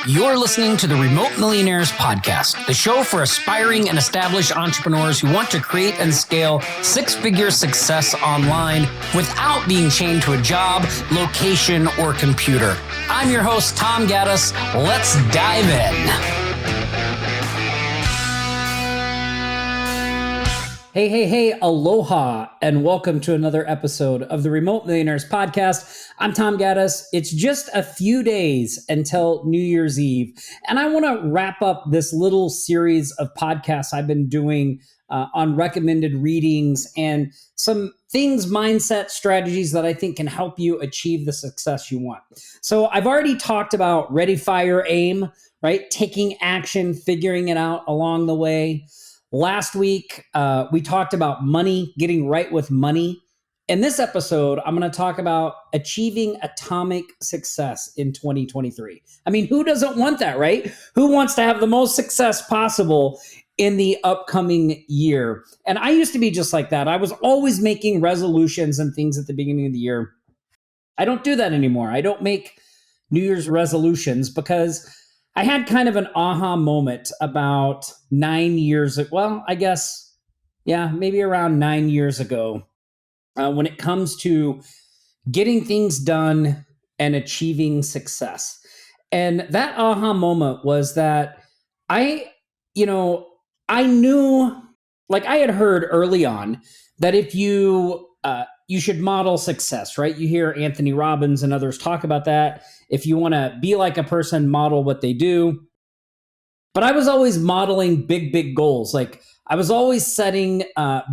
You're listening to the Remote Millionaires podcast, the show for aspiring and established entrepreneurs who want to create and scale six-figure success online without being chained to a job, location, or computer. I'm your host, Tom Gaddis. Let's dive in. Hey, aloha, and welcome to another episode of the Remote Millionaires podcast. I'm Tom Gaddis. It's just a few days until New Year's Eve, and I want to wrap up this little series of podcasts I've been doing on recommended readings and some things, mindset, strategies that I think can help you achieve the success you want. So I've already talked about ready, fire, aim, right? Taking action, figuring it out along the way. Last week, we talked about money, getting right with money. In this episode, I'm going to talk about achieving atomic success in 2023. I mean, who doesn't want that, right? Who wants to have the most success possible in the upcoming year? And I used to be just like that. I was always making resolutions and things at the beginning of the year. I don't do that anymore. I don't make New Year's resolutions because I had kind of an aha moment about 9 years, maybe around 9 years ago, when it comes to getting things done and achieving success. And that aha moment was that I knew, like I had heard early on that if you should model success, right? You hear Anthony Robbins and others talk about that. If you want to be like a person, model what they do. But I was always modeling big goals. Like I was always setting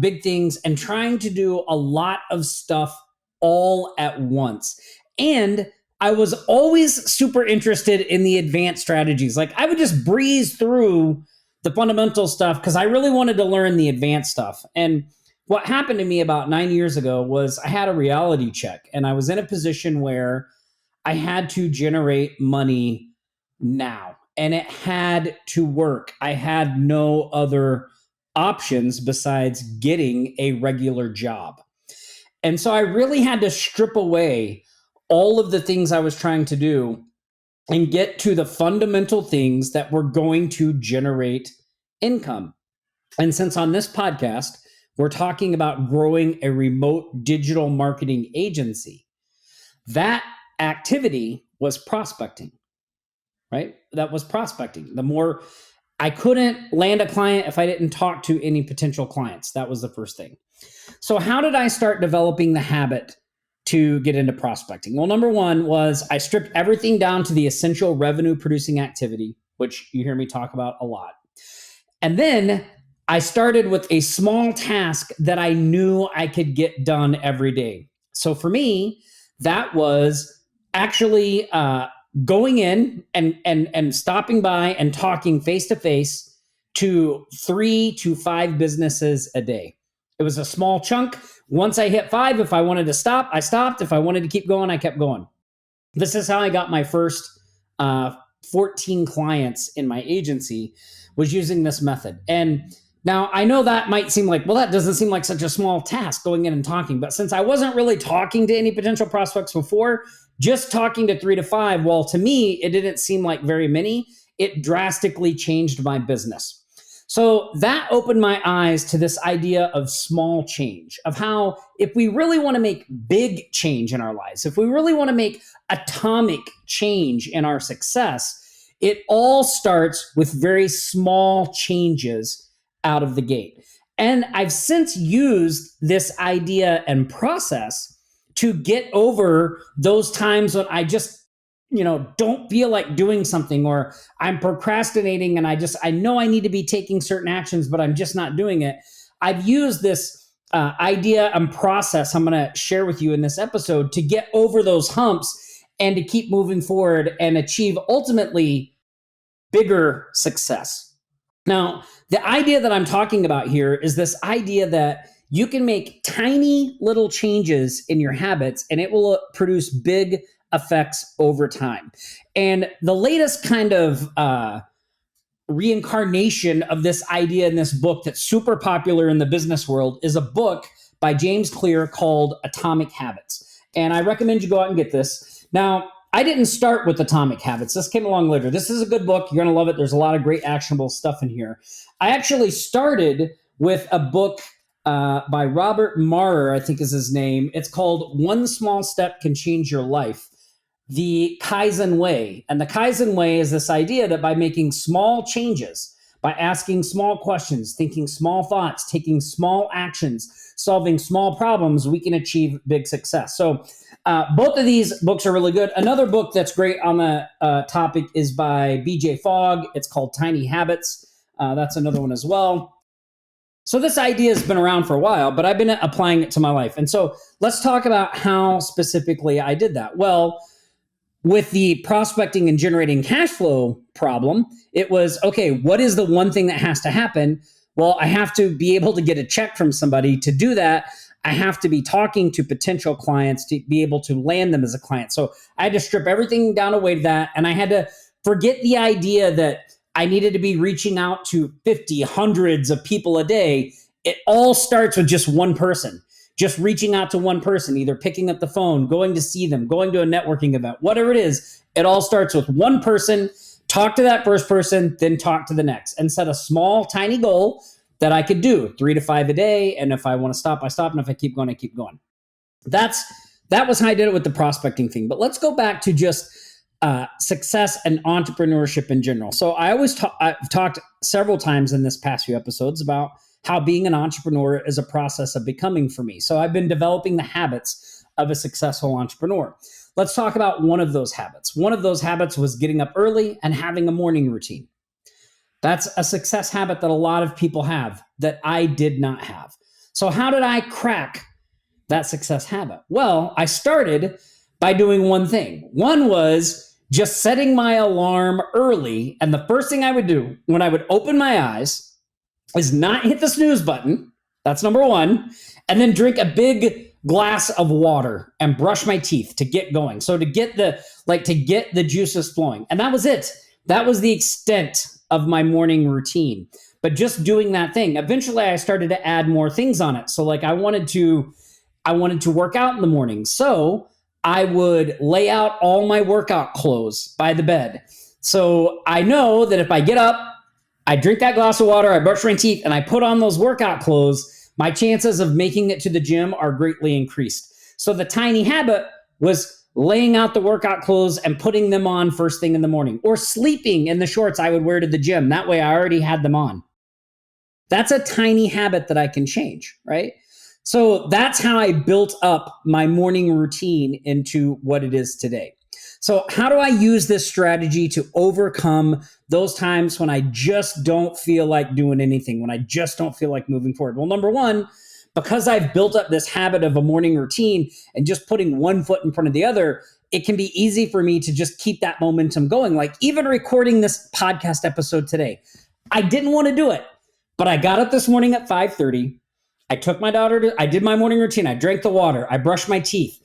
big things and trying to do a lot of stuff all at once. And I was always super interested in the advanced strategies. Like I would just breeze through the fundamental stuff because I really wanted to learn the advanced stuff. And what happened to me about 9 years ago was I had a reality check and I was in a position where I had to generate money now and it had to work. I had no other options besides getting a regular job. And so I really had to strip away all of the things I was trying to do and get to the fundamental things that were going to generate income. And since on this podcast, we're talking about growing a remote digital marketing agency, that activity was prospecting, right? That was prospecting. I couldn't land a client if I didn't talk to any potential clients. That was the first thing. So how did I start developing the habit to get into prospecting? Well, number one was I stripped everything down to the essential revenue producing activity, which you hear me talk about a lot. And then I started with a small task that I knew I could get done every day. So for me, that was actually going in and stopping by and talking face-to-face to 3 to 5 businesses a day. It was a small chunk. Once I hit 5, if I wanted to stop, I stopped. If I wanted to keep going, I kept going. This is how I got my first 14 clients in my agency, was using this method. And now, I know that might seem like, well, that doesn't seem like such a small task going in and talking. But since I wasn't really talking to any potential prospects before, just talking to 3 to 5, well, to me, it didn't seem like very many. It drastically changed my business. So that opened my eyes to this idea of small change, of how if we really want to make big change in our lives, if we really want to make atomic change in our success, it all starts with very small changes out of the gate. And I've since used this idea and process to get over those times when I just, don't feel like doing something, or I'm procrastinating and I know I need to be taking certain actions, but I'm just not doing it. I've used this idea and process I'm going to share with you in this episode to get over those humps and to keep moving forward and achieve ultimately bigger success. Now, the idea that I'm talking about here is this idea that you can make tiny little changes in your habits and it will produce big effects over time. And the latest kind of reincarnation of this idea in this book that's super popular in the business world is a book by James Clear called Atomic Habits. And I recommend you go out and get this. Now, I didn't start with Atomic Habits. This came along later. This is a good book. You're going to love it. There's a lot of great actionable stuff in here. I actually started with a book by Robert Marrer, I think is his name. It's called One Small Step Can Change Your Life. The Kaizen Way. And the Kaizen Way is this idea that by making small changes, by asking small questions, thinking small thoughts, taking small actions, solving small problems, we can achieve big success. So both of these books are really good. Another book that's great on the topic is by BJ Fogg. It's called Tiny Habits. That's another one as well. So this idea has been around for a while, but I've been applying it to my life. And so let's talk about how specifically I did that. Well, with the prospecting and generating cash flow problem, it was, okay, what is the one thing that has to happen? Well, I have to be able to get a check from somebody. To do that, I have to be talking to potential clients to be able to land them as a client. So I had to strip everything down away to that. And I had to forget the idea that I needed to be reaching out to 50, hundreds of people a day. It all starts with just one person. Just reaching out to one person, either picking up the phone, going to see them, going to a networking event, whatever it is, it all starts with one person. Talk to that first person, then talk to the next, and set a small, tiny goal that I could do 3 to 5 a day. And if I want to stop, I stop. And if I keep going, I keep going. That was how I did it with the prospecting thing. But let's go back to just success and entrepreneurship in general. So I've talked several times in this past few episodes about how being an entrepreneur is a process of becoming for me. So I've been developing the habits of a successful entrepreneur. Let's talk about one of those habits. One of those habits was getting up early and having a morning routine. That's a success habit that a lot of people have that I did not have. So how did I crack that success habit? Well, I started by doing one thing. One was just setting my alarm early. And the first thing I would do when I would open my eyes is not hit the snooze button. That's number one. And then drink a big glass of water and brush my teeth to get going. So to get the juices flowing. And that was it. That was the extent of my morning routine. But just doing that thing. Eventually I started to add more things on it. So like I wanted to work out in the morning. So I would lay out all my workout clothes by the bed. So I know that if I get up, I drink that glass of water, I brush my teeth, and I put on those workout clothes, my chances of making it to the gym are greatly increased. So the tiny habit was laying out the workout clothes and putting them on first thing in the morning, or sleeping in the shorts I would wear to the gym. That way I already had them on. That's a tiny habit that I can change, right? So that's how I built up my morning routine into what it is today. So how do I use this strategy to overcome those times when I just don't feel like doing anything, when I just don't feel like moving forward? Well, number one, because I've built up this habit of a morning routine and just putting one foot in front of the other, it can be easy for me to just keep that momentum going. Like even recording this podcast episode today, I didn't want to do it, but I got up this morning at 5:30. I took my daughter I did my morning routine. I drank the water. I brushed my teeth.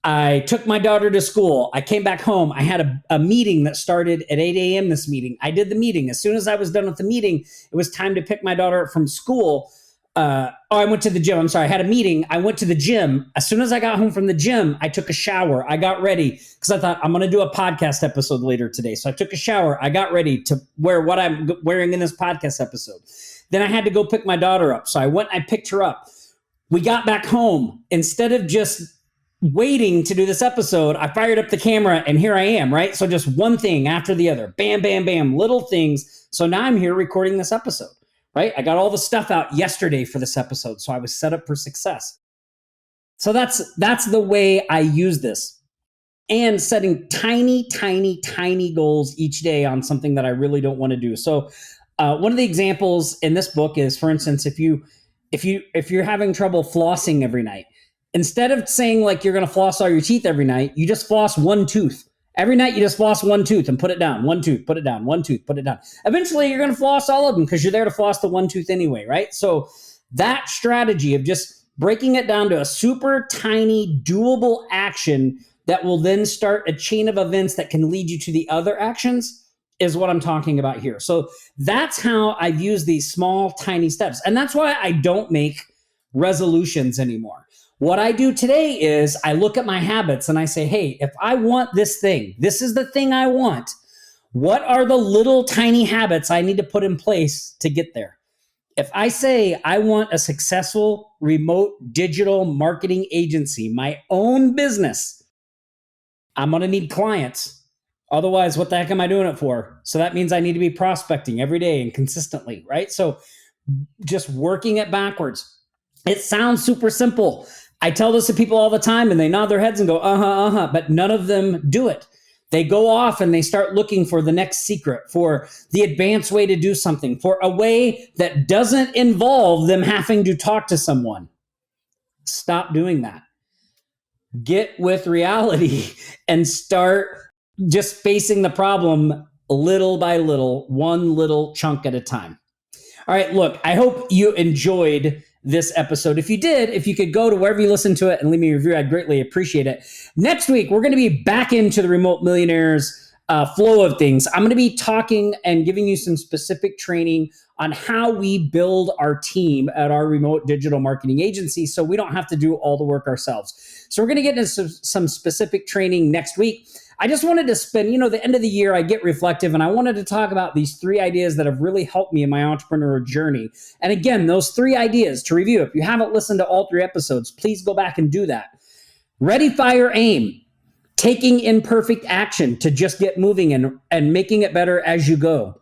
I took my daughter to school. I came back home. I had a meeting that started at 8 a.m. this meeting. I did the meeting. As soon as I was done with the meeting, it was time to pick my daughter up from school. I went to the gym. I'm sorry. I had a meeting. I went to the gym. As soon as I got home from the gym, I took a shower. I got ready because I thought I'm going to do a podcast episode later today. So I took a shower. I got ready to wear what I'm wearing in this podcast episode. Then I had to go pick my daughter up. So I went, I picked her up. We got back home. Instead of just waiting to do this episode, I fired up the camera and here I am, right? So just one thing after the other, bam, bam, bam, little things. So now I'm here recording this episode, right? I got all the stuff out yesterday for this episode. So I was set up for success. So that's the way I use this, and setting tiny, tiny, tiny goals each day on something that I really don't want to do. So one of the examples in this book is, for instance, if you're having trouble flossing every night, instead of saying like you're going to floss all your teeth every night, you just floss one tooth. Every night you just floss one tooth and put it down. One tooth, put it down. One tooth, put it down. Eventually you're going to floss all of them because you're there to floss the one tooth anyway, right? So that strategy of just breaking it down to a super tiny, doable action that will then start a chain of events that can lead you to the other actions is what I'm talking about here. So that's how I've used these small, tiny steps. And that's why I don't make resolutions anymore. What I do today is I look at my habits and I say, hey, if I want this thing, this is the thing I want. What are the little tiny habits I need to put in place to get there? If I say I want a successful remote digital marketing agency, my own business, I'm going to need clients. Otherwise, what the heck am I doing it for? So that means I need to be prospecting every day and consistently, right? So just working it backwards. It sounds super simple. I tell this to people all the time and they nod their heads and go, but none of them do it. They go off and they start looking for the next secret, for the advanced way to do something, for a way that doesn't involve them having to talk to someone. Stop doing that. Get with reality and start just facing the problem little by little, one little chunk at a time. All right, look, I hope you enjoyed this episode. If you did, if you could go to wherever you listen to it and leave me a review, I'd greatly appreciate it. Next week, we're going to be back into the Remote Millionaires flow of things. I'm going to be talking and giving you some specific training on how we build our team at our remote digital marketing agency so we don't have to do all the work ourselves. So we're going to get into some specific training next week. I just wanted to spend, the end of the year, I get reflective, and I wanted to talk about these 3 ideas that have really helped me in my entrepreneurial journey. And again, those 3 ideas to review. If you haven't listened to all 3 episodes, please go back and do that. Ready, fire, aim. Taking imperfect action to just get moving and making it better as you go.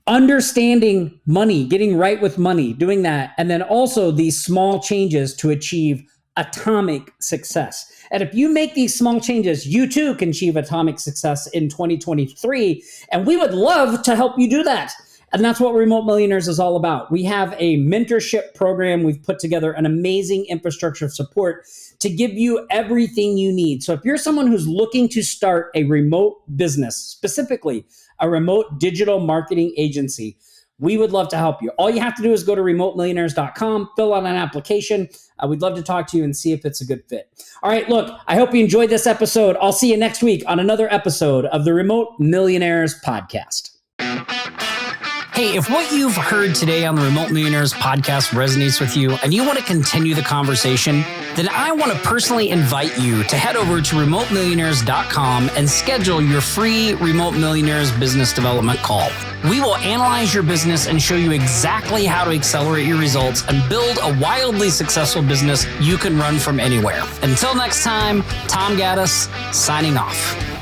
Understanding money, getting right with money, doing that. And then also these small changes to achieve atomic success. And if you make these small changes, you too can achieve atomic success in 2023. And we would love to help you do that. And that's what Remote Millionaires is all about. We have a mentorship program. We've put together an amazing infrastructure of support to give you everything you need. So if you're someone who's looking to start a remote business, specifically a remote digital marketing agency, we would love to help you. All you have to do is go to remotemillionaires.com, fill out an application. We'd love to talk to you and see if it's a good fit. All right, look, I hope you enjoyed this episode. I'll see you next week on another episode of the Remote Millionaires podcast. Hey, if what you've heard today on the Remote Millionaires podcast resonates with you and you want to continue the conversation, then I want to personally invite you to head over to remotemillionaires.com and schedule your free Remote Millionaires business development call. We will analyze your business and show you exactly how to accelerate your results and build a wildly successful business you can run from anywhere. Until next time, Tom Gaddis, signing off.